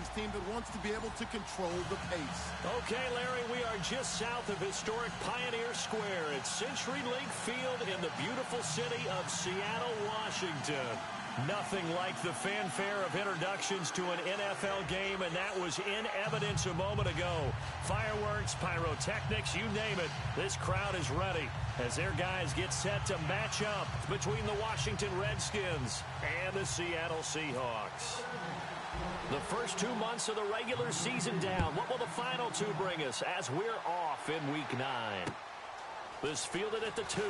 Vikings team that wants to be able to control the pace. Okay, Larry, we are just south of historic Pioneer Square at CenturyLink Field in the beautiful city of Seattle, Washington. Nothing like the fanfare of introductions to an NFL game, and that was in evidence a moment ago. Fireworks, pyrotechnics, you name it. This crowd is ready as their guys get set to match up between the Washington Redskins and the Seattle Seahawks. The first 2 months of the regular season down. What will the final two bring us as we're off in Week 9? This fielded at the 2.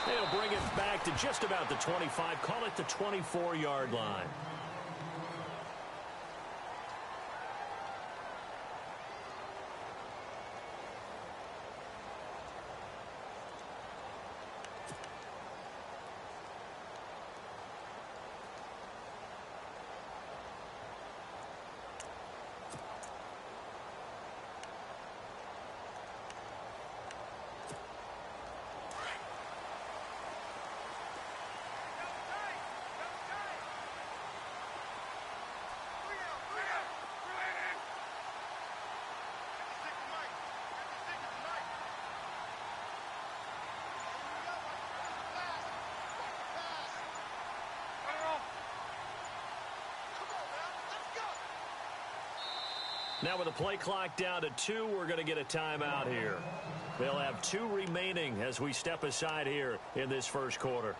They'll bring it back to just about the 25. Call it the 24-yard line. Now with the play clock down to 2, we're going to get a timeout here. They'll have 2 remaining as we step aside here in this first quarter.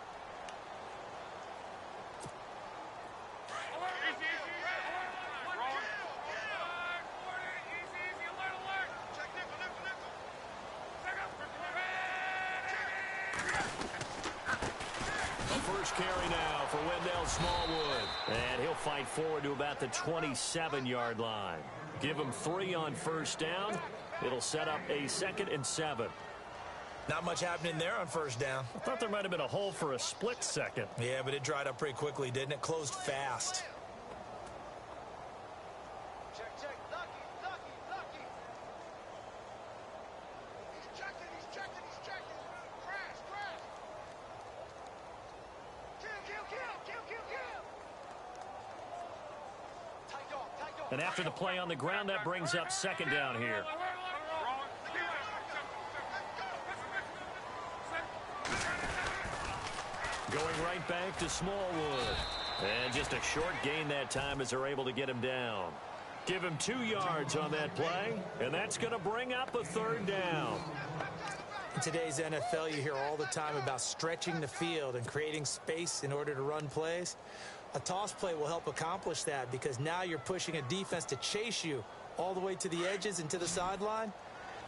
First carry now for Wendell Smallwood. And he'll fight forward to about the 27-yard line. Give him 3 on first down. It'll set up a 2nd and 7. Not much happening there on first down. I thought there might have been a hole for a split second. Yeah, but it dried up pretty quickly, didn't it? Closed fast. Check. Lucky. He's checking. Crash. Kill. And after the play on the ground, that brings up 2nd down here. Going right back to Smallwood. And just a short gain that time as they're able to get him down. Give him 2 yards on that play, and that's going to bring up a 3rd down. In today's NFL, you hear all the time about stretching the field and creating space in order to run plays. A toss play will help accomplish that because now you're pushing a defense to chase you all the way to the edges and to the sideline.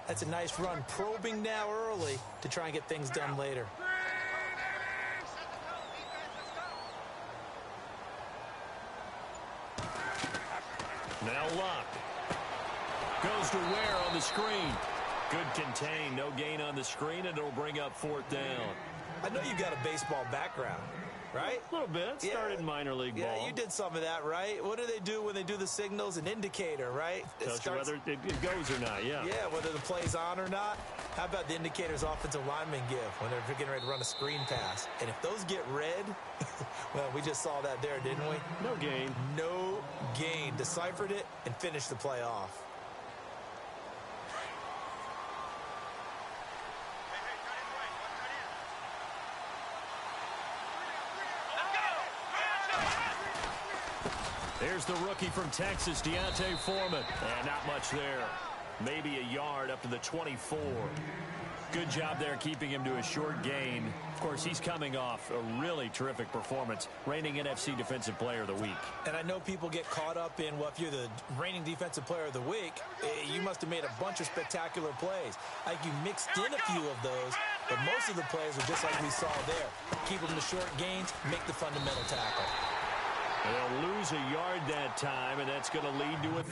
That's a nice run, probing now early to try and get things done later. Now Luck. Goes to Ware on the screen. Good contain, no gain on the screen, and it'll bring up 4th down. I know you got a baseball background, right? A little bit. Started in minor league ball. Yeah, you did some of that, right? What do they do when they do the signals? An indicator, right? Tells you whether it goes or not, yeah. Yeah, whether the play's on or not. How about the indicators offensive linemen give when they're getting ready to run a screen pass? And if those get red, well, we just saw that there, didn't we? No gain. No gain. Deciphered it and finished the play off. There's the rookie from Texas, Deontay Foreman. And not much there. Maybe a yard up to the 24. Good job there keeping him to a short gain. Of course, he's coming off a really terrific performance, reigning NFC Defensive Player of the Week. And I know people get caught up in, well, if you're the reigning Defensive Player of the Week, you must have made a bunch of spectacular plays. Like you mixed in a few of those, but most of the plays were just like we saw there. Keep them to short gains, make the fundamental tackle. They'll lose a yard that time, and that's going to lead to a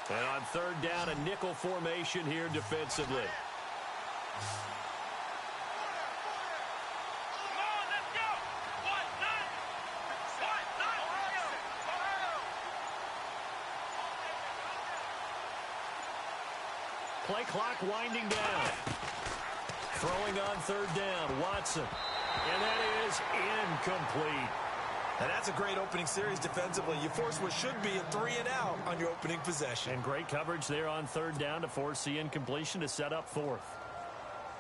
And on third down, a nickel formation here defensively. Play clock winding down. Throwing on third down, Watson. And that is incomplete. And that's a great opening series defensively. You force what should be a 3-and-out on your opening possession. And great coverage there on third down to force the incompletion to set up fourth.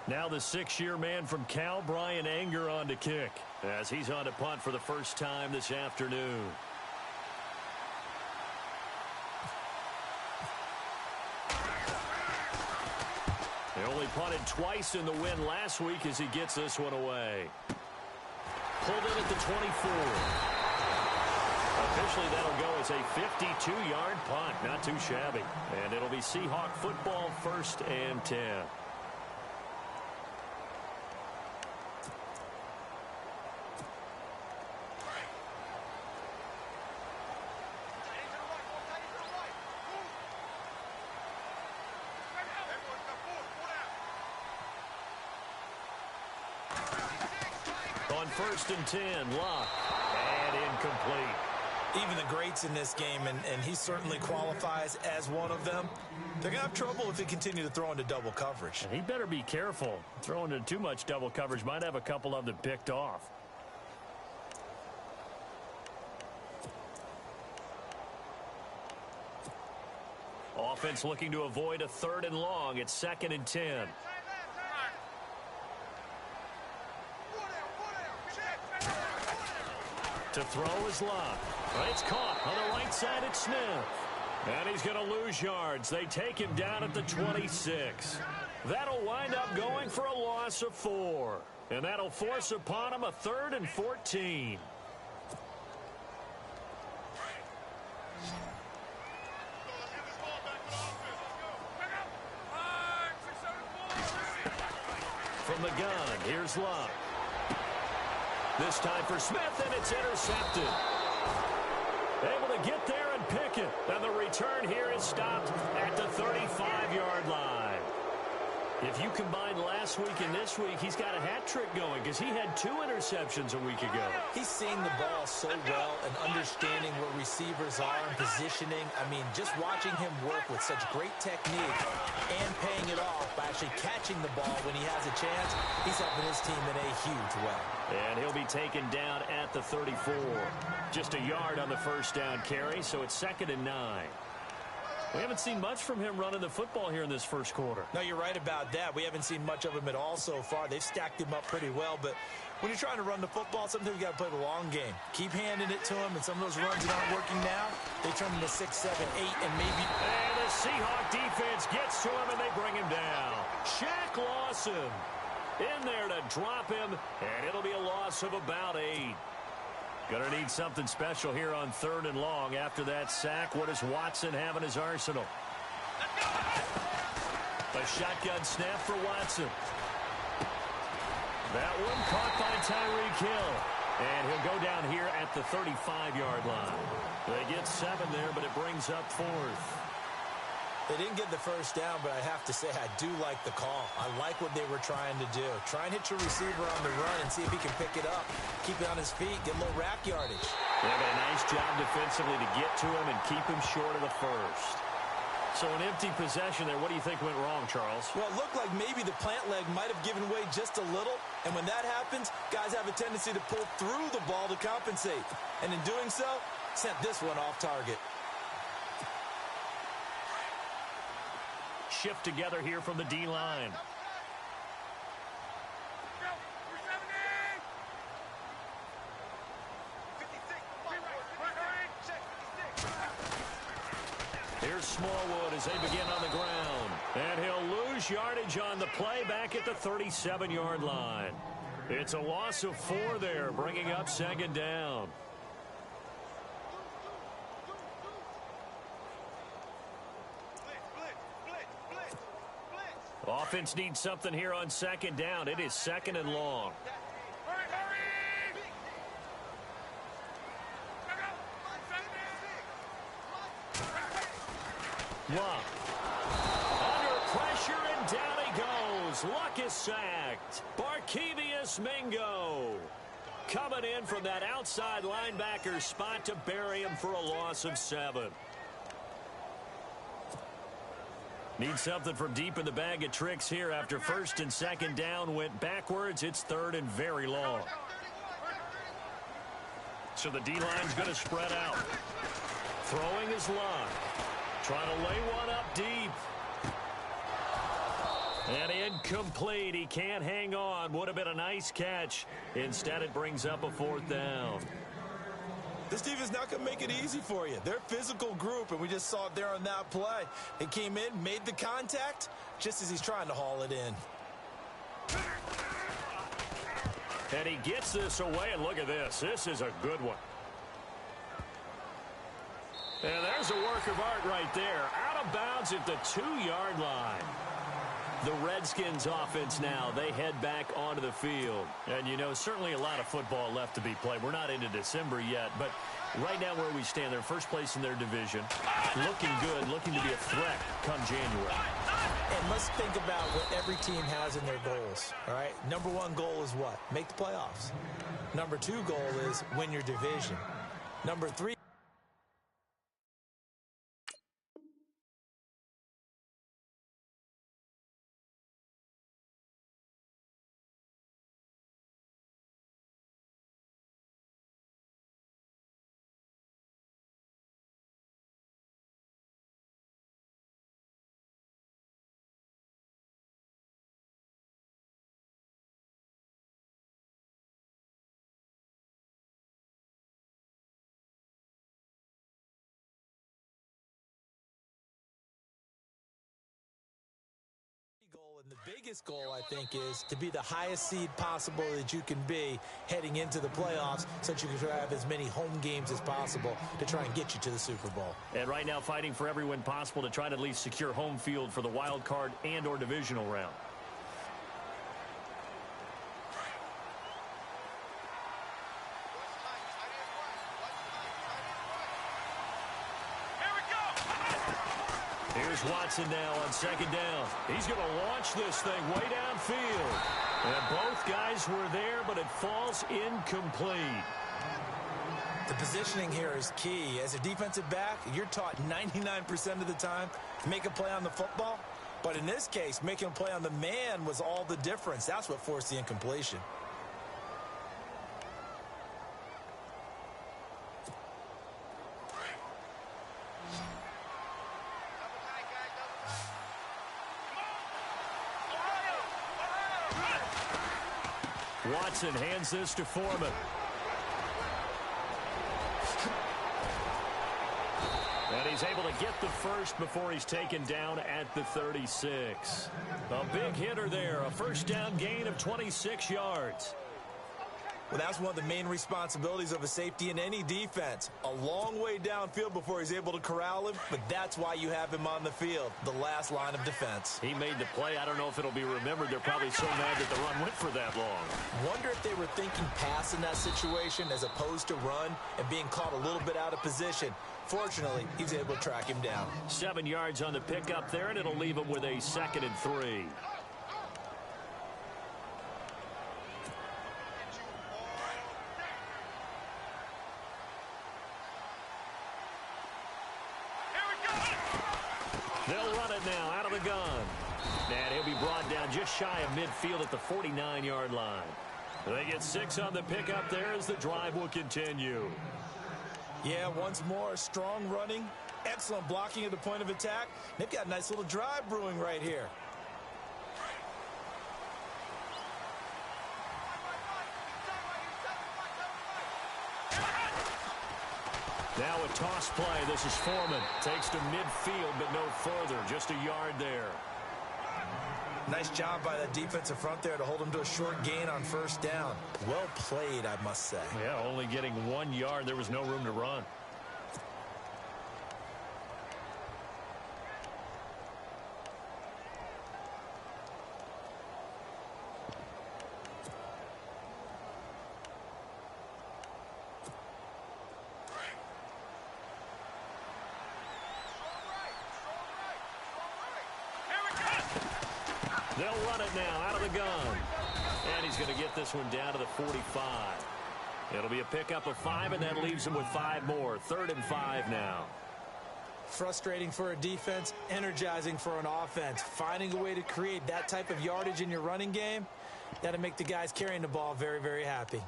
Now the 6-year man from Cal, Brian Anger, on to kick, as he's on to punt for the first time this afternoon. They only punted twice in the win last week as he gets this one away. Pulled in at the 24. Officially, that'll go as a 52-yard punt. Not too shabby. And it'll be Seahawk football, 1st and 10. On 1st and 10, Locke, and incomplete. Even the greats in this game, and he certainly qualifies as one of them, they're going to have trouble if they continue to throw into double coverage. And he better be careful. Throwing into too much double coverage might have a couple of them picked off. Offense looking to avoid a 3rd and long. It's 2nd and 10. To throw is Locke. It's caught on the right side at Smith. And he's going to lose yards. They take him down at the 26. That'll wind up going for a loss of 4. And that'll force upon him a 3rd and 14. From the gun, here's Locke. This time for Smith, and it's intercepted. Able to get there and pick it. And the return here is stopped at the 35-yard line. If you combine last week and this week, he's got a hat trick going because he had 2 interceptions a week ago. He's seeing the ball so well and understanding where receivers are and positioning. I mean, just watching him work with such great technique and paying it off by actually catching the ball when he has a chance, he's helping his team in a huge way. And he'll be taken down at the 34. Just a yard on the first down carry, so it's 2nd and 9. We haven't seen much from him running the football here in this first quarter. No, you're right about that. We haven't seen much of him at all so far. They've stacked him up pretty well, but when you're trying to run the football, sometimes you got to play the long game. Keep handing it to him, and some of those runs that aren't working now, they turn into 6, 7, 8, and maybe... And the Seahawk defense gets to him, and they bring him down. Shaq Lawson in there to drop him, and it'll be a loss of about 8. Gonna need something special here on 3rd and long. After that sack, what does Watson have in his arsenal? A shotgun snap for Watson. That one caught by Tyreek Hill. And he'll go down here at the 35-yard line. They get 7 there, but it brings up 4th. They didn't get the first down, but I have to say I do like the call. I like what they were trying to do. Try and hit your receiver on the run and see if he can pick it up. Keep it on his feet, get a little rack yardage. They got a nice job defensively to get to him and keep him short of the first. So an empty possession there. What do you think went wrong, Charles? Well, it looked like maybe the plant leg might have given way just a little. And when that happens, guys have a tendency to pull through the ball to compensate. And in doing so, sent this one off target. Shift together here from the D-line. Here's Smallwood as they begin on the ground. And he'll lose yardage on the play back at the 37-yard line. It's a loss of 4 there, bringing up 2nd down. Offense needs something here on 2nd down. It is 2nd and long. Luck. Under pressure, and down he goes. Luck is sacked. Barkevius Mingo coming in from that outside linebacker spot to bury him for a loss of 7. Need something from deep in the bag of tricks here after first and second down went backwards. It's third and very long. So the D-line's going to spread out. Throwing his Luck. Trying to lay one up deep. And incomplete. He can't hang on. Would have been a nice catch. Instead, it brings up a 4th down. This defense not going to make it easy for you. They're a physical group, and we just saw it there on that play. They came in, made the contact, just as he's trying to haul it in. And he gets this away, and look at this. This is a good one. And there's a work of art right there. Out of bounds at the 2-yard line. The Redskins offense now, they head back onto the field. And, you know, certainly a lot of football left to be played. We're not into December yet, but right now where we stand, they're first place in their division. Looking good, looking to be a threat come January. And let's think about what every team has in their goals, all right? Number 1 goal is what? Make the playoffs. Number 2 goal is win your division. Number 3. Goal, and the biggest goal, I think, is to be the highest seed possible that you can be heading into the playoffs so that you can have as many home games as possible to try and get you to the Super Bowl. And right now fighting for every win possible to try to at least secure home field for the wild card and or divisional round. Here's Watson now on second down. He's going to launch this thing way downfield. And both guys were there, but it falls incomplete. The positioning here is key. As a defensive back, you're taught 99% of the time to make a play on the football. But in this case, making a play on the man was all the difference. That's what forced the incompletion. Watson hands this to Foreman. And he's able to get the first before he's taken down at the 36. A big hitter there, a first down gain of 26 yards. Well, that's one of the main responsibilities of a safety in any defense. A long way downfield before he's able to corral him, but that's why you have him on the field, the last line of defense. He made the play. I don't know if it'll be remembered. They're probably so mad that the run went for that long. Wonder if they were thinking pass in that situation as opposed to run and being caught a little bit out of position. Fortunately, he's able to track him down. 7 yards on the pickup there, and it'll leave him with a 2nd and 3. They'll run it now out of the gun. And he'll be brought down just shy of midfield at the 49-yard line. They get 6 on the pickup there as the drive will continue. Yeah, once more, strong running, excellent blocking at the point of attack. They've got a nice little drive brewing right here. Now a toss play. This is Foreman. Takes to midfield, but no further. Just a yard there. Nice job by the defensive front there to hold him to a short gain on first down. Well played, I must say. Yeah, only getting 1 yard. There was no room to run. run it now out of the gun. And he's going to get this one down to the 45. It'll be a pickup of 5, and that leaves him with 5 more. 3rd and 5 now. Frustrating for a defense, energizing for an offense. Finding a way to create that type of yardage in your running game, that'll make the guys carrying the ball very, very happy.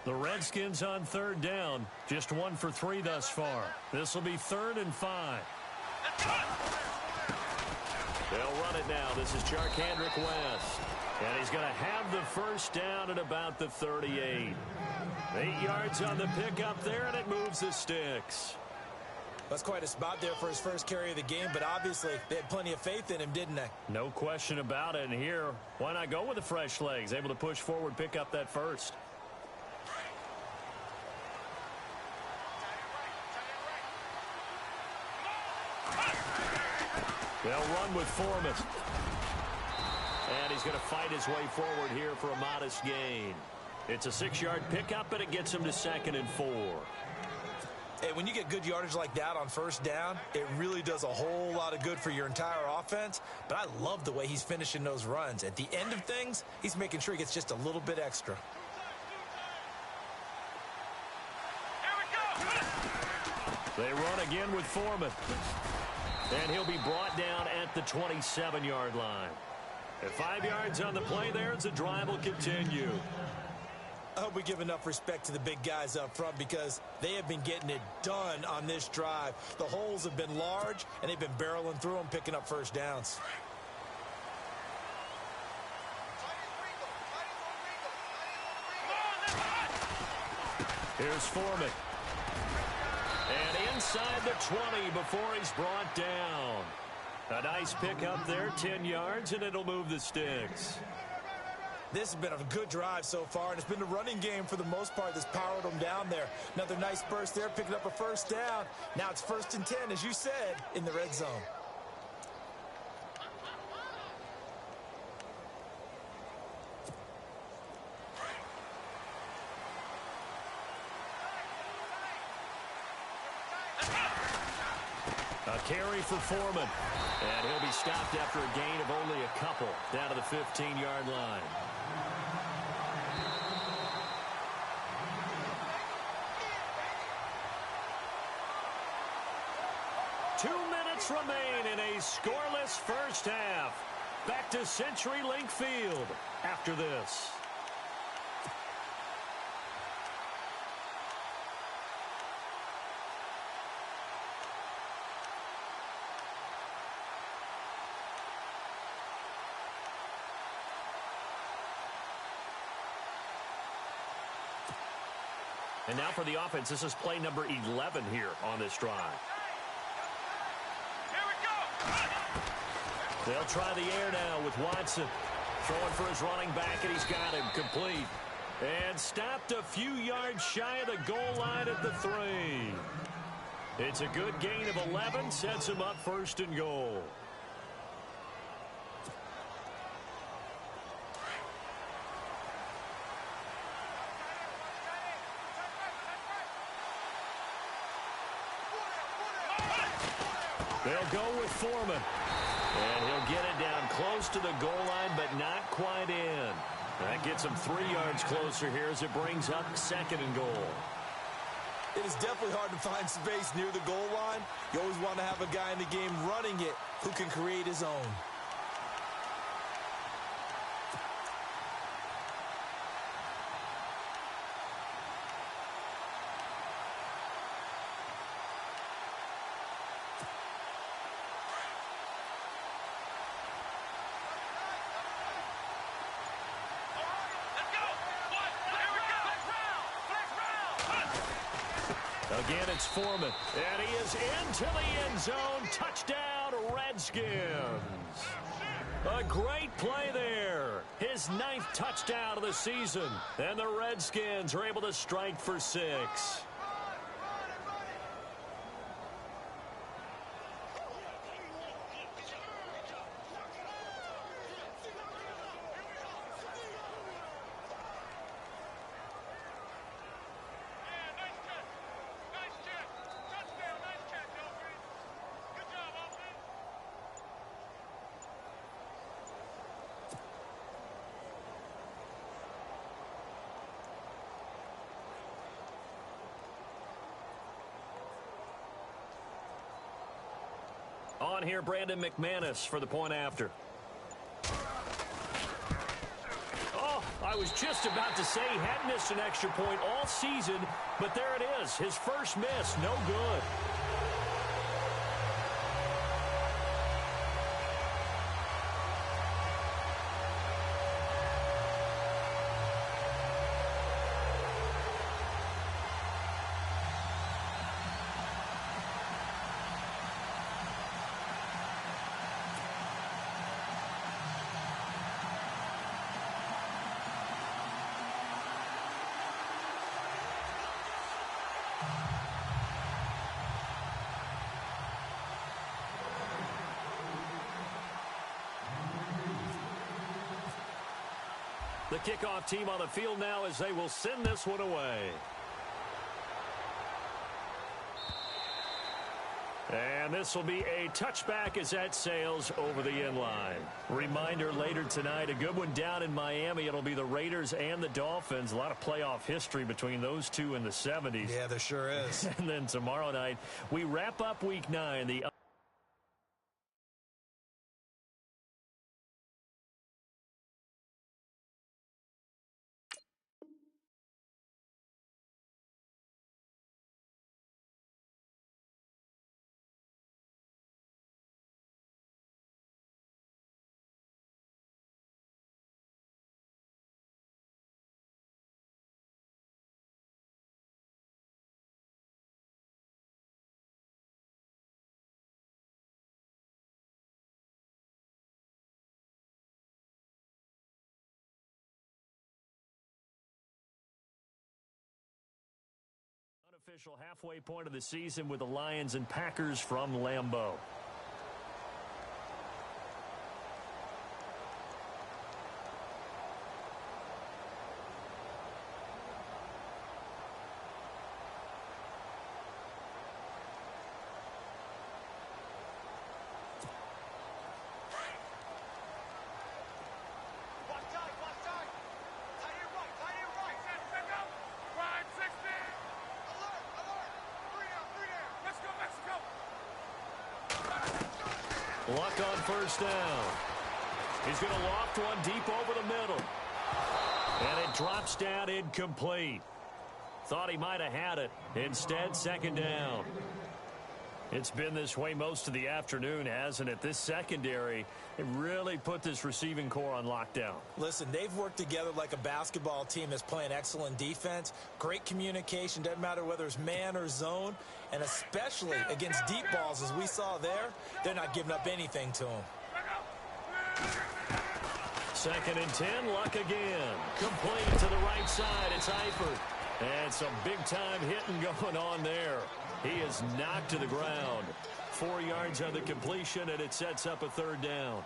The Redskins on 3rd down. Just 1 for 3 thus far. This will be 3rd and 5. They'll run it now. This is Charkandrick West. And he's going to have the first down at about the 38. 8 yards on the pickup there, and it moves the sticks. That's quite a spot there for his first carry of the game, but obviously they had plenty of faith in him, didn't they? No question about it. And here, why not go with the fresh legs? Able to push forward, pick up that first. They'll run with Foreman. And he's going to fight his way forward here for a modest gain. It's a 6-yard pickup, and it gets him to 2nd and 4. Hey, when you get good yardage like that on 1st down, it really does a whole lot of good for your entire offense. But I love the way he's finishing those runs. At the end of things, he's making sure he gets just a little bit extra. They run again with Foreman. And he'll be brought down at the 27-yard line. At 5 yards on the play there, as the drive will continue. I hope we give enough respect to the big guys up front because they have been getting it done on this drive. The holes have been large, and they've been barreling through them, picking up 1st downs. Here's Foreman. And inside the 20 before he's brought down. A nice pickup there, 10 yards, and it'll move the sticks. This has been a good drive so far, and it's been the running game for the most part that's powered them down there. Another nice burst there, picking up a 1st down. Now it's 1st and 10, as you said, in the red zone. A carry for Foreman. And he'll be stopped after a gain of only a couple down to the 15-yard line. Two minutes remain in a scoreless first half. Back to CenturyLink Field after this. And now for the offense, this is play number 11 here on this drive. Here we go. They'll try the air now with Watson. Throwing for his running back, and he's got him complete. And stopped a few yards shy of the goal line at the 3. It's a good gain of 11, sets him up 1st and goal. They'll go with Foreman. And he'll get it down close to the goal line, but not quite in. That gets him 3 yards closer here as it brings up 2nd and goal. It is definitely hard to find space near the goal line. You always want to have a guy in the game running it who can create his own. Again, it's Foreman. And he is into the end zone. Touchdown, Redskins. A great play there. His 9th touchdown of the season. And the Redskins are able to strike for 6. Nice On here, Brandon McManus for the point after. Oh, I was just about to say he hadn't missed an extra point all season, but there it is. His first miss, no good. The kickoff team on the field now as they will send this one away. And this will be a touchback as that sails over the end line. Reminder later tonight, a good one down in Miami. It'll be the Raiders and the Dolphins. A lot of playoff history between those two in the 70s. Yeah, there sure is. And then tomorrow night, we wrap up Week 9. The unofficial halfway point of the season with the Lions and Packers from Lambeau. Luck on first down. He's going to loft one deep over the middle. And it drops down incomplete. Thought he might have had it. Instead, second down. It's been this way most of the afternoon, hasn't it? This secondary, it really put this receiving core on lockdown. Listen, they've worked together like a basketball team that's playing excellent defense. Great communication, doesn't matter whether it's man or zone. And especially against deep balls, as we saw there, they're not giving up anything to them. 2nd and 10, Luck again. Complete to the right side, it's Eifert. And some big-time hitting going on there. He is knocked to the ground. 4 yards on the completion, and it sets up a third down.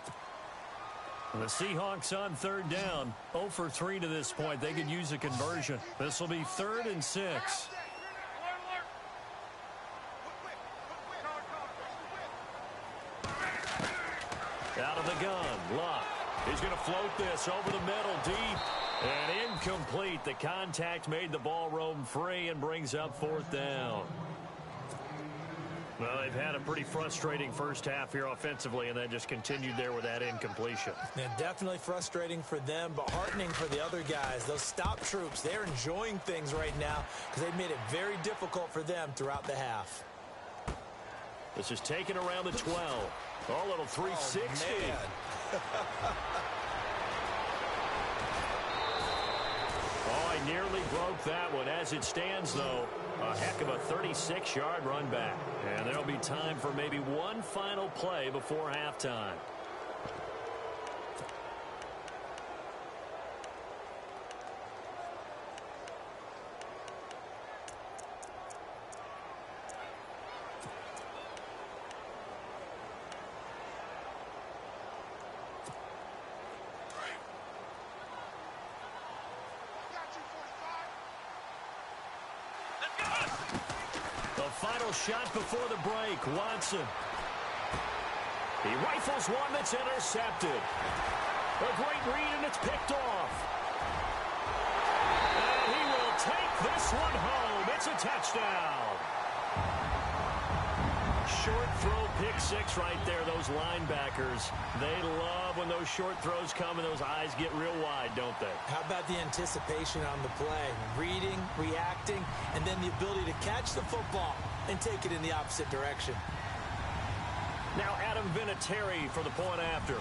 The Seahawks on third down, 0 for 3 to this point. They could use a conversion. This will be 3rd and 6. Out of the gun, Luck. He's going to float this over the middle, deep, and incomplete. The contact made the ball roam free and brings up 4th down. Well, they've had a pretty frustrating first half here offensively, and then just continued there with that incompletion. Yeah, definitely frustrating for them, but heartening for the other guys. Those stop troops, they're enjoying things right now because they've made it very difficult for them throughout the half. This is taken around the 12. Oh, little 360. Oh, I nearly broke that one. As it stands, though, a heck of a 36-yard run back. And there'll be time for maybe one final play before halftime. Final shot before the break. Watson. He rifles one that's intercepted. A great read, and it's picked off. And he will take this one home. It's a touchdown. Short throw pick six right there, those linebackers. They love when those short throws come and those eyes get real wide, don't they? How about the anticipation on the play? Reading, reacting, and then the ability to catch the football and take it in the opposite direction. Now Adam Vinatieri for the point after.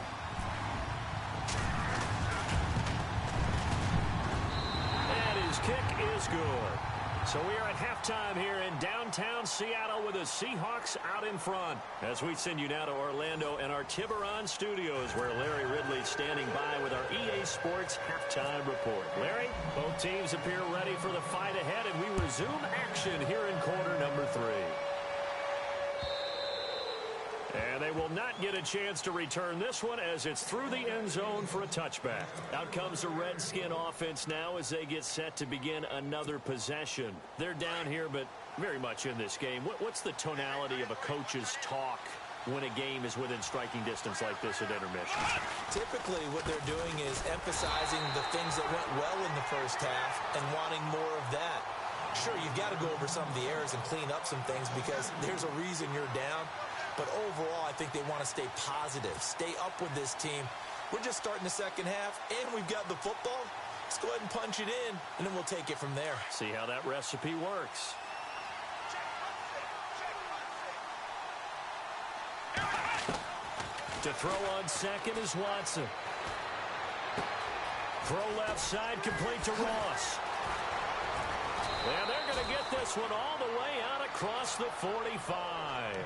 And his kick is good. So we are at halftime here in downtown Seattle with the Seahawks out in front. As we send you now to Orlando and our Tiburon studios, where Larry Ridley's standing by with our EA Sports halftime report. Larry, both teams appear ready for the fight ahead, and we resume action here in quarter number 3. And they will not get a chance to return this one as it's through the end zone for a touchback. Out comes the Redskin offense now as they get set to begin another possession. They're down here, but very much in this game. What's the tonality of a coach's talk when a game is within striking distance like this at intermission? Typically, what they're doing is emphasizing the things that went well in the first half and wanting more of that. Sure, you've got to go over some of the errors and clean up some things because there's a reason you're down. But overall, I think they want to stay positive, stay up with this team. We're just starting the second half, and we've got the football. Let's go ahead and punch it in, and then we'll take it from there. See how that recipe works. To throw on second is Watson. Throw left side, complete to Ross. And they're going to get this one all the way out across the 45.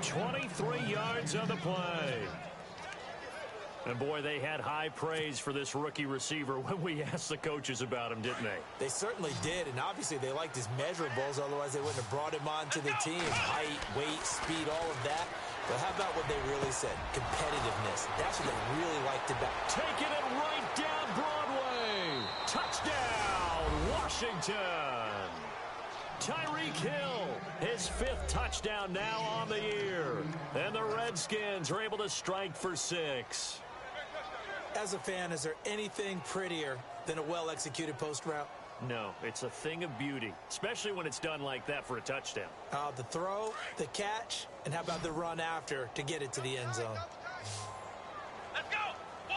23 yards on the play. And boy, they had high praise for this rookie receiver when we asked the coaches about him, didn't they? They certainly did, and obviously they liked his measurables, otherwise they wouldn't have brought him onto the team. Height, weight, speed, all of that. But how about what they really said? Competitiveness. That's what they really liked about him. Taking it right down Broadway. Touchdown, Washington. Tyreek Hill, his 5th touchdown now on the year. And the Redskins are able to strike for 6. As a fan, is there anything prettier than a well-executed post route? No, it's a thing of beauty, especially when it's done like that for a touchdown. The throw, the catch, and how about the run after to get it to the end zone? Let's go! 1-9!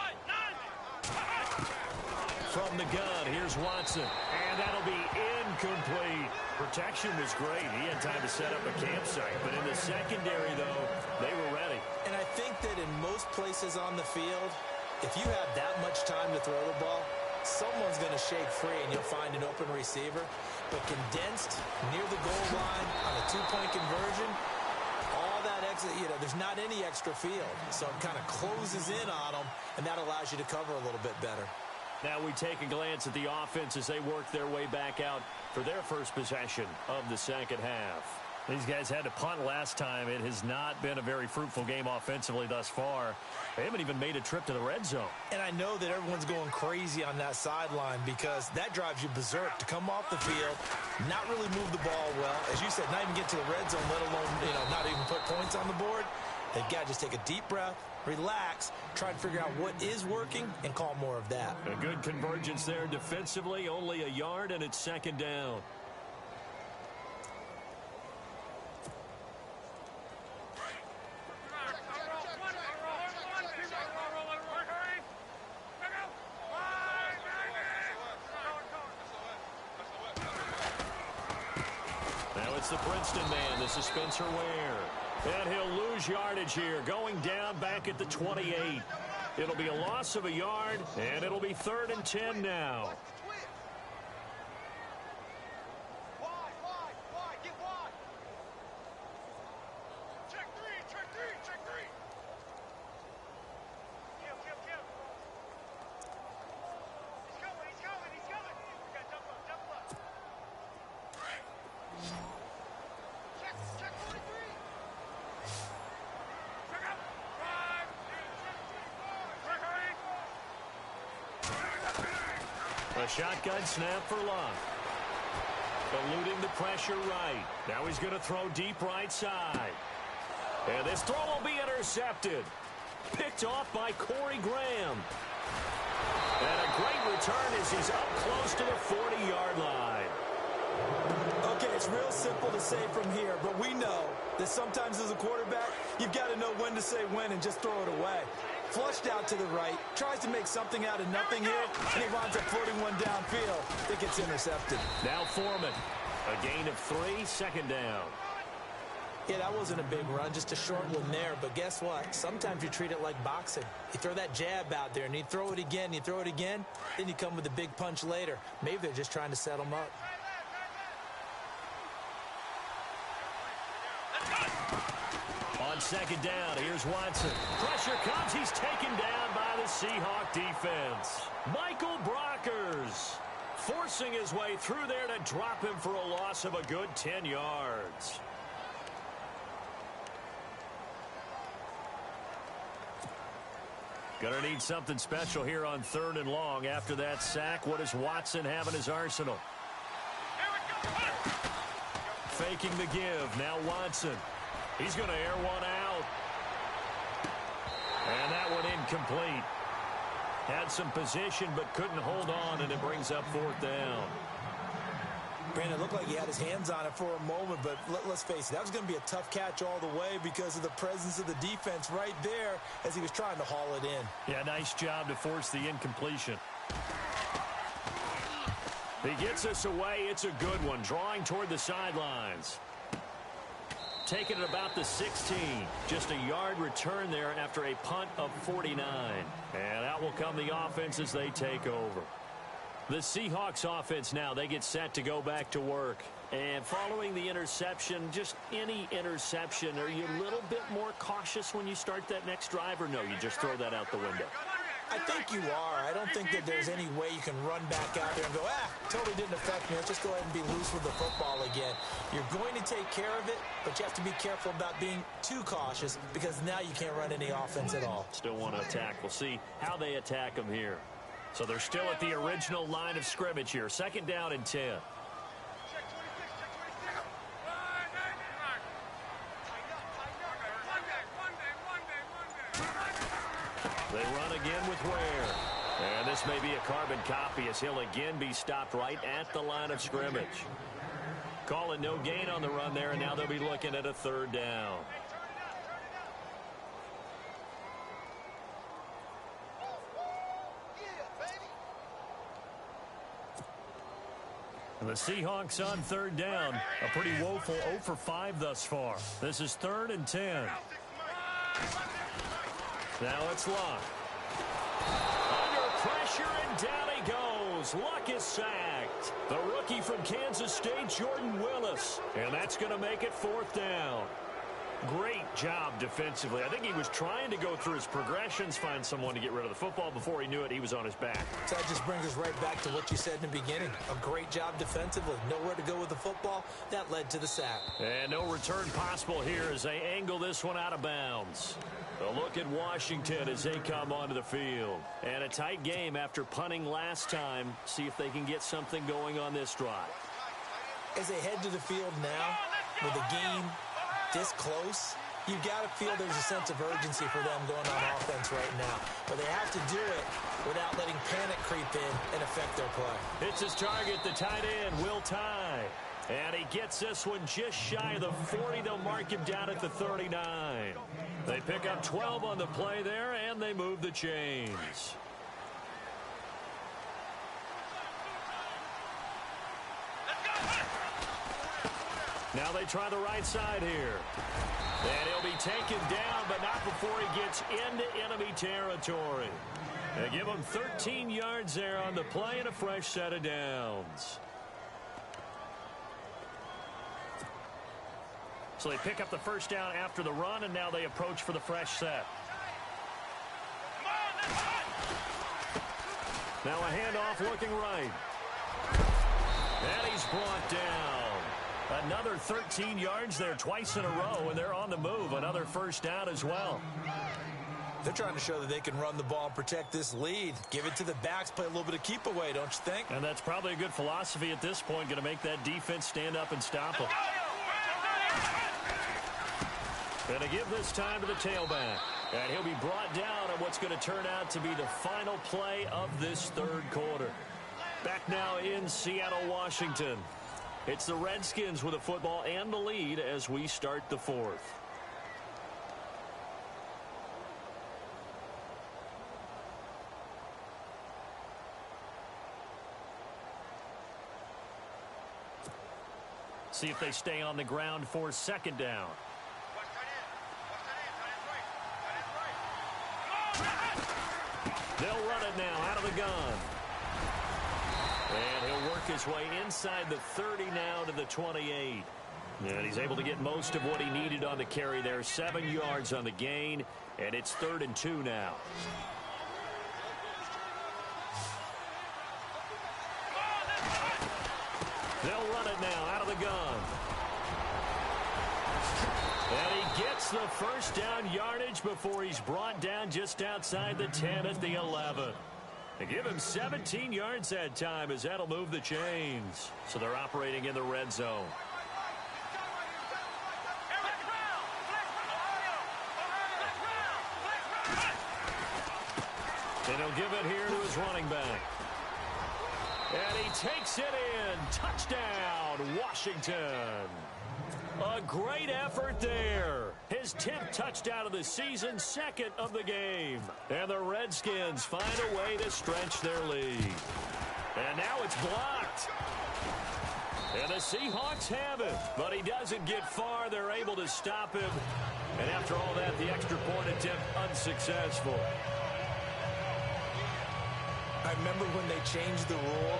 From the gun, here's Watson. And that'll be incomplete. Protection was great. He had time to set up a campsite. But in the secondary, though, they were ready. And I think that in most places on the field, if you have that much time to throw the ball, someone's going to shake free and you'll find an open receiver. But condensed near the goal line on a 2-point conversion, all that extra, there's not any extra field. So it kind of closes in on them, and that allows you to cover a little bit better. Now we take a glance at the offense as they work their way back out for their first possession of the second half. These guys had to punt last time. It has not been a very fruitful game offensively thus far. They haven't even made a trip to the red zone. And I know that everyone's going crazy on that sideline because that drives you berserk to come off the field, not really move the ball well. As you said, not even get to the red zone, let alone, not even put points on the board. They've got to just take a deep breath, relax, try to figure out what is working, and call more of that. A good convergence there defensively, only a yard, and it's second down. Now it's the Princeton man. This is Spencer Ware. And he'll lose yardage here, going down back at the 28. It'll be a loss of a yard, and it'll be 3rd and 10 now. A shotgun snap for Love. Eluding the pressure right. Now he's going to throw deep right side. And this throw will be intercepted. Picked off by Corey Graham. And a great return as he's up close to the 40-yard line. Okay, it's real simple to say from here, but we know that sometimes as a quarterback, you've got to know when to say when and just throw it away. Flushed out to the right, tries to make something out of nothing here, and he winds up floating one downfield that gets intercepted. Now Foreman, a gain of 3, second down. Yeah, that wasn't a big run, just a short one there. But guess what? Sometimes you treat it like boxing. You throw that jab out there, and you throw it again, you throw it again, then you come with a big punch later. Maybe they're just trying to set them up. On second down, here's Watson. Pressure comes. He's taken down by the Seahawk defense. Michael Brockers forcing his way through there to drop him for a loss of a good 10 yards. Gonna need something special here on 3rd and long. After that sack, what does Watson have in his arsenal? Faking the give. Now Watson. He's going to air one out. And that one incomplete. Had some position but couldn't hold on, and it brings up 4th down. Brandon, it looked like he had his hands on it for a moment, but let's face it, that was going to be a tough catch all the way because of the presence of the defense right there as he was trying to haul it in. Yeah, nice job to force the incompletion. He gets us away. It's a good one, drawing toward the sidelines. Taking it about the 16. Just a yard return there after a punt of 49. And out will come the offense as they take over. The Seahawks offense now, they get set to go back to work. And following the interception, just any interception, are you a little bit more cautious when you start that next drive, or no, you just throw that out the window? I think you are. I don't think that there's any way you can run back out there and go, totally didn't affect me. Let's just go ahead and be loose with the football again. You're going to take care of it, but you have to be careful about being too cautious because now you can't run any offense at all. Still want to attack. We'll see how they attack them here. So they're still at the original line of scrimmage here. 2nd down and 10. They run again with Ware. And this may be a carbon copy as he'll again be stopped right at the line of scrimmage. Calling no gain on the run there, and now they'll be looking at a 3rd down. And the Seahawks on 3rd down. A pretty woeful 0 for 5 thus far. This is 3rd and 10. Now it's Luck. Under pressure, and down he goes. Luck is sacked. The rookie from Kansas State, Jordan Willis. And that's going to make it 4th down. Great job defensively. I think he was trying to go through his progressions, find someone to get rid of the football. Before he knew it, he was on his back. So that just brings us right back to what you said in the beginning. A great job defensively. Nowhere to go with the football. That led to the sack. And no return possible here as they angle this one out of bounds. A look at Washington as they come onto the field. And a tight game after punting last time. See if they can get something going on this drive. As they head to the field now, with the game this close, you've got to feel there's a sense of urgency for them going on offense right now. But they have to do it without letting panic creep in and affect their play. It's his target, the tight end, Will Tye. And he gets this one just shy of the 40. They'll mark him down at the 39. They pick up 12 on the play there, and they move the chains. Now they try the right side here. And he'll be taken down, but not before he gets into enemy territory. They give him 13 yards there on the play and a fresh set of downs. So they pick up the 1st down after the run, and now they approach for the fresh set. Now a handoff looking right. And he's brought down. Another 13 yards there twice in a row, and they're on the move. Another 1st down as well. They're trying to show that they can run the ball and protect this lead. Give it to the backs, play a little bit of keep away, don't you think? And that's probably a good philosophy at this point, going to make that defense stand up and stop them. Going to give this time to the tailback. And he'll be brought down on what's going to turn out to be the final play of this 3rd quarter. Back now in Seattle, Washington. It's the Redskins with the football and the lead as we start the fourth. See if they stay on the ground for second down. They'll run it now out of the gun. And he'll work his way inside the 30 now to the 28. And he's able to get most of what he needed on the carry there. 7 yards on the gain, and it's 3rd and 2 now. They'll run it now out of the gun. And he gets the first down yardage before he's brought down just outside the 10 at the 11. They give him 17 yards that time as that'll move the chains. So they're operating in the red zone. And he'll give it here to his running back. And he takes it in. Touchdown, Washington. A great effort there. His 10th touchdown of the season, 2nd of the game. And the Redskins find a way to stretch their lead. And now it's blocked. And the Seahawks have it. But he doesn't get far. They're able to stop him. And after all that, the extra point attempt unsuccessful. I remember when they changed the rule,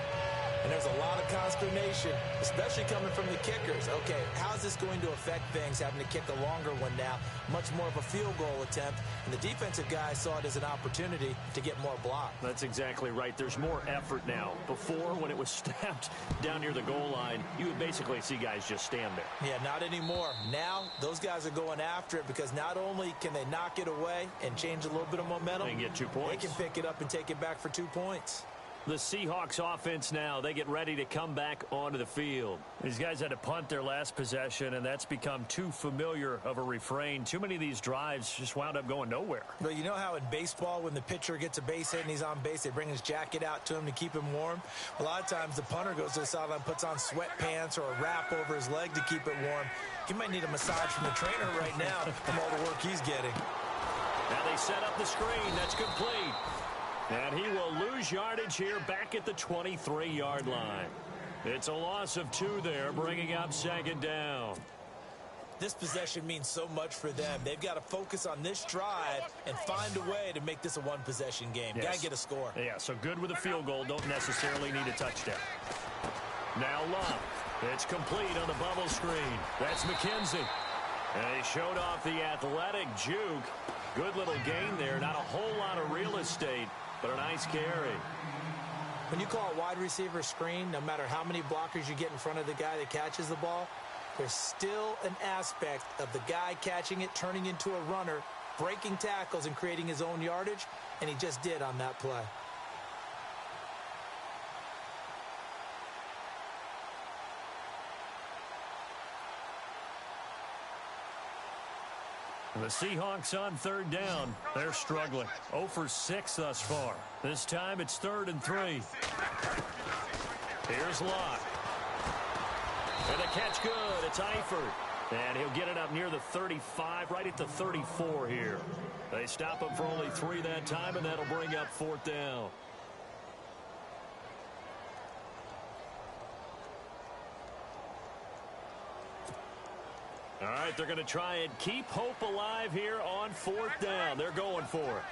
and there's a lot of consternation, especially coming from the kickers. Okay, how's this going to affect things, having to kick a longer one now, much more of a field goal attempt, and the defensive guys saw it as an opportunity to get more block. That's exactly right. There's more effort now. Before, when it was snapped down near the goal line, you would basically see guys just stand there. Yeah, not anymore. Now, those guys are going after it because not only can they knock it away and change a little bit of momentum, they can get 2 points. They can pick it up and take it back for 2 points. The Seahawks offense now, they get ready to come back onto the field. These guys had to punt their last possession, and that's become too familiar of a refrain. Too many of these drives just wound up going nowhere. But you know how in baseball, when the pitcher gets a base hit and he's on base, they bring his jacket out to him to keep him warm? A lot of times the punter goes to the sideline, puts on sweatpants or a wrap over his leg to keep it warm. He might need a massage from the trainer right now from all the work he's getting. Now they set up the screen. That's complete. And he will lose yardage here back at the 23-yard line. It's a loss of 2 there, bringing up 2nd down. This possession means so much for them. They've got to focus on this drive and find a way to make this a one-possession game. Yes. Got to get a score. Yeah, so good with a field goal. Don't necessarily need a touchdown. Now Love. It's complete on the bubble screen. That's McKenzie. And he showed off the athletic juke. Good little gain there. Not a whole lot of real estate, but a nice carry. When you call a wide receiver screen, no matter how many blockers you get in front of the guy that catches the ball, there's still an aspect of the guy catching it, turning into a runner, breaking tackles and creating his own yardage, and he just did on that play. The Seahawks on 3rd down. They're struggling. 0 for 6 thus far. This time it's 3rd and 3. Here's Locke. And the catch good. It's Eifert. And he'll get it up near the 35, right at the 34 here. They stop him for only 3 that time, and that'll bring up 4th down. All right, they're going to try and keep hope alive here on 4th down. They're going for it.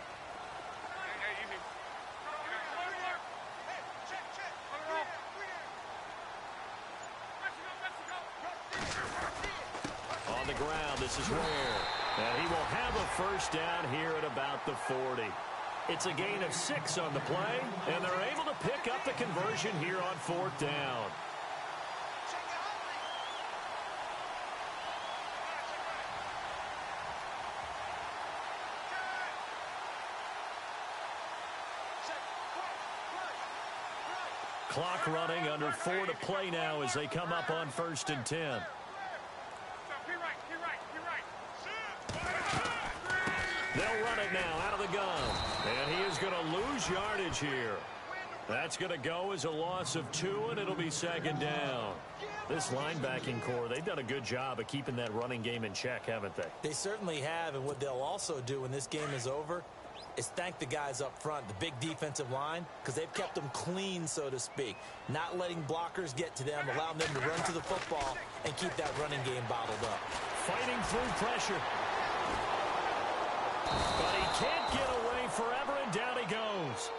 On the ground, this is Ware. And he will have a first down here at about the 40. It's a gain of 6 on the play, and they're able to pick up the conversion here on 4th down. Clock running, under 4 to play now as they come up on 1st and 10. They'll run it now out of the gun. And he is going to lose yardage here. That's going to go as a loss of 2, and it'll be second down. This linebacking core, they've done a good job of keeping that running game in check, haven't they? They certainly have, and what they'll also do when this game is over is thank the guys up front, the big defensive line, because they've kept them clean, so to speak, not letting blockers get to them, allowing them to run to the football and keep that running game bottled up. Fighting through pressure. But he can't get away forever, and down he goes.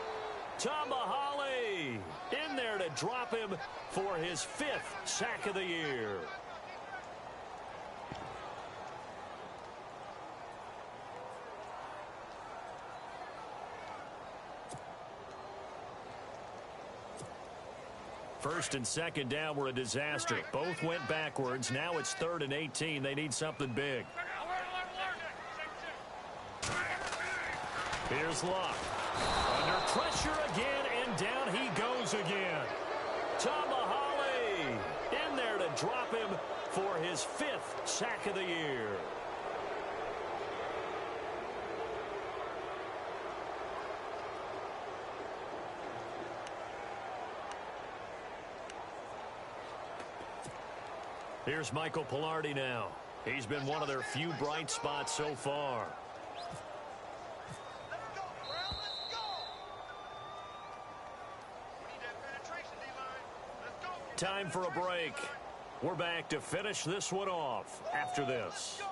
Tomahali in there to drop him for his 5th sack of the year. First and second down were a disaster. Both went backwards. Now it's 3rd and 18. They need something big. Here's Luck. Under pressure again, and down he goes again. Tomahali in there to drop him for his 5th sack of the year. Here's Michael Pilardi now. He's been one of their few bright spots so far. Time for a break. We're back to finish this one off after this.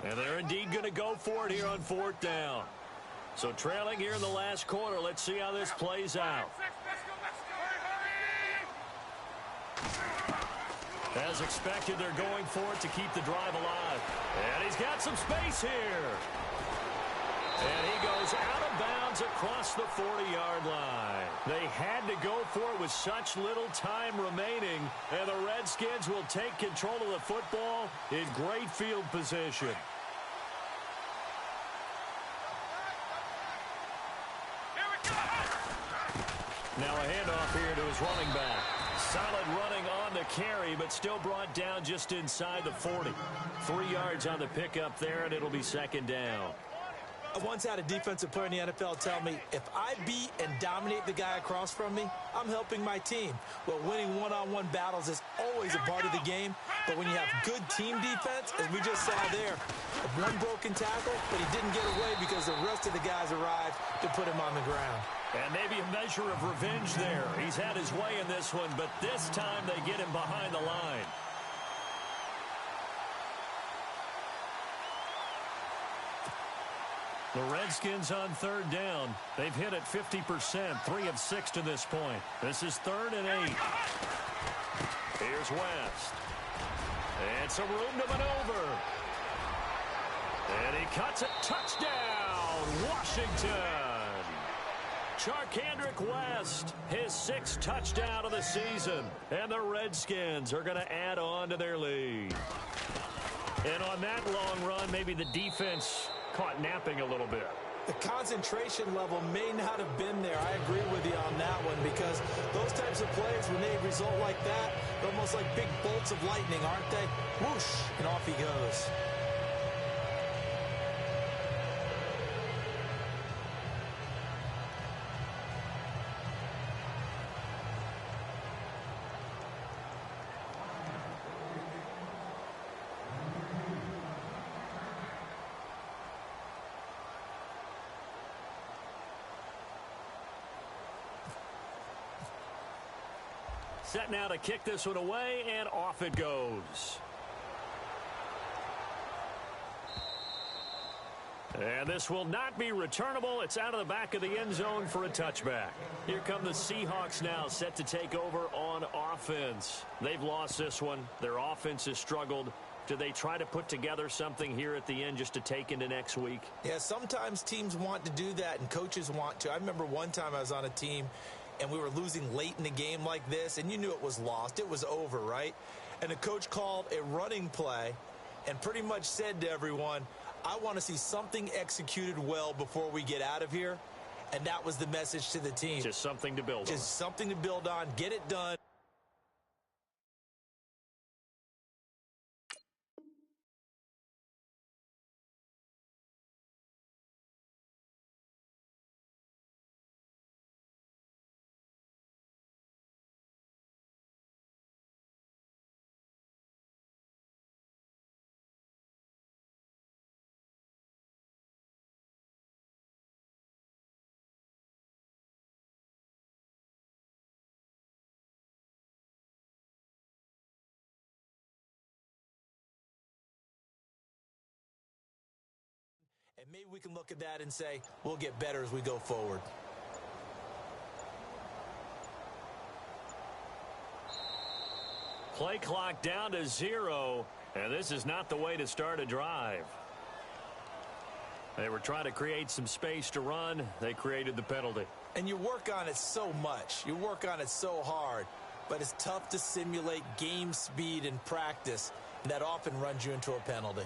And they're indeed going to go for it here on 4th down. So trailing here in the last quarter. Let's see how this plays out. As expected, they're going for it to keep the drive alive. And he's got some space here. And he goes out of bounds across the 40-yard line. They had to go for it with such little time remaining. And the Redskins will take control of the football in great field position. Now a handoff here to his running back. Solid running on the carry, but still brought down just inside the 40. 3 yards on the pickup there, and it'll be second down. I once had a defensive player in the NFL tell me, if I beat and dominate the guy across from me, I'm helping my team. Well, winning one-on-one battles is always a part of the game, but when you have good team defense, as we just saw there, one broken tackle, but he didn't get away because the rest of the guys arrived to put him on the ground. And maybe a measure of revenge there. He's had his way in this one, but this time they get him behind the line. The Redskins on 3rd down. They've hit it 50%, 3 of 6 to this point. This is 3rd and 8. Here's West. And some room to maneuver. And he cuts it. Touchdown, Washington. Charkandrick West, his 6th touchdown of the season. And the Redskins are going to add on to their lead. And on that long run, maybe the defense caught napping a little bit. The concentration level may not have been there. I agree with you on that one, because those types of plays, when they result like that, they're almost like big bolts of lightning, aren't they? Whoosh, and off he goes. Set now to kick this one away, and off it goes. And this will not be returnable. It's out of the back of the end zone for a touchback. Here come the Seahawks now, set to take over on offense. They've lost this one. Their offense has struggled. Do they try to put together something here at the end just to take into next week? Yeah, sometimes teams want to do that, and coaches want to. I remember one time I was on a team, and we were losing late in the game like this, and you knew it was lost. It was over, right? And the coach called a running play and pretty much said to everyone, I want to see something executed well before we get out of here. And that was the message to the team. Just something to build on. Just something to build on. Get it done. And maybe we can look at that and say, we'll get better as we go forward. Play clock down to 0, and this is not the way to start a drive. They were trying to create some space to run. They created the penalty. And you work on it so much. You work on it so hard. But it's tough to simulate game speed in practice. And that often runs you into a penalty.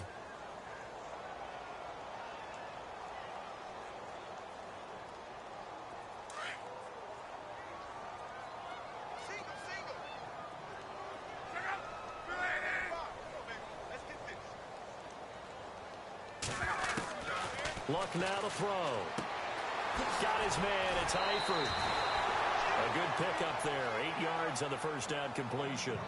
Luck now to throw. Got his man. It's Eifert. A good pickup there. 8 yards on the first down completion.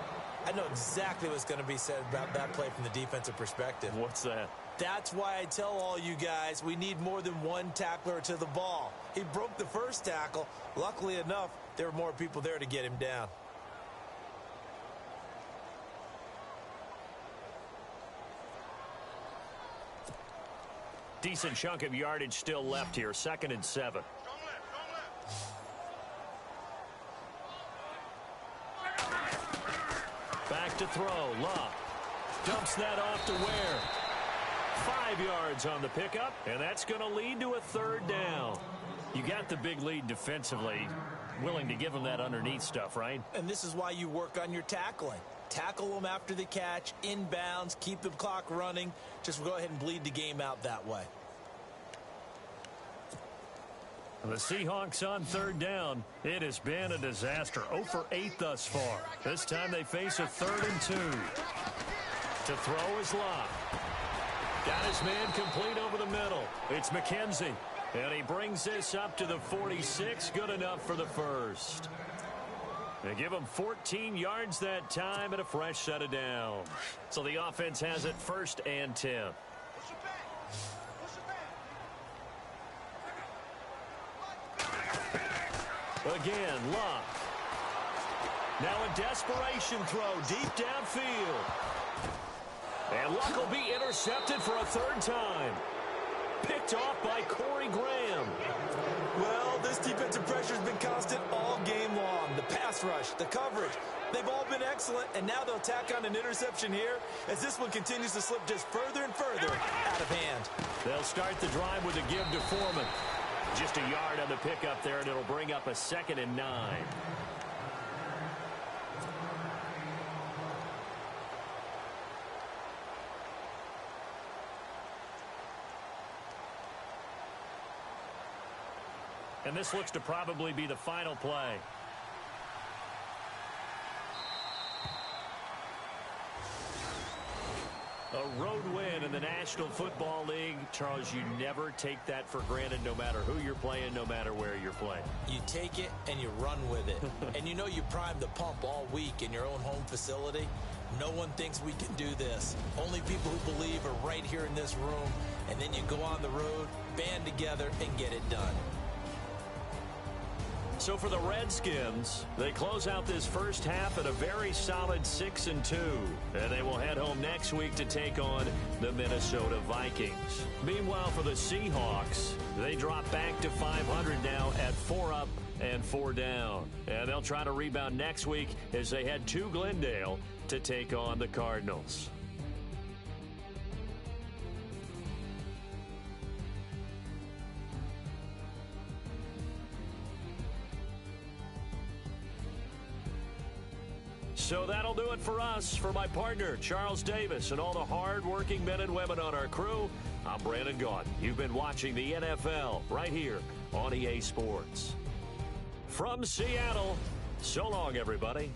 I know exactly what's going to be said about that play from the defensive perspective. What's that? That's why I tell all you guys we need more than one tackler to the ball. He broke the first tackle. Luckily enough, there were more people there to get him down. Decent chunk of yardage still left here. 2nd and 7. Back to throw. Luck dumps that off to Ware. 5 yards on the pickup, and that's going to lead to a 3rd down. You got the big lead defensively. Willing to give them that underneath stuff, right? And this is why you work on your tackling. Tackle them after the catch, inbounds, keep the clock running. Just go ahead and bleed the game out that way. The Seahawks on 3rd down. It has been a disaster. 0 for 8 thus far. This time they face a 3rd and 2. To throw is Locke. Got his man complete over the middle. It's McKenzie. And he brings this up to the 46. Good enough for the first. They give him 14 yards that time and a fresh set of downs. So the offense has it 1st and 10. Again, Luck. Now a desperation throw deep downfield. And Luck will be intercepted for a 3rd time. Picked off by Corey Graham. Well, this defensive pressure has been constant all game long. The pass rush, the coverage, they've all been excellent, and now they'll tack on an interception here as this one continues to slip just further and further out of hand. They'll start the drive with a give to Foreman. Just a yard on the pickup there, and it'll bring up a 2nd and 9. And this looks to probably be the final play. A road win in the National Football League. Charles, you never take that for granted no matter who you're playing, no matter where you're playing. You take it and you run with it. And you know you primed the pump all week in your own home facility. No one thinks we can do this. Only people who believe are right here in this room. And then you go on the road, band together, and get it done. So for the Redskins, they close out this first half at a very solid 6-2. And they will head home next week to take on the Minnesota Vikings. Meanwhile, for the Seahawks, they drop back to 500 now at 4 up and 4 down. And they'll try to rebound next week as they head to Glendale to take on the Cardinals. So that'll do it for us. For my partner, Charles Davis, and all the hard-working men and women on our crew, I'm Brandon Gaudin. You've been watching the NFL right here on EA Sports. From Seattle, so long, everybody.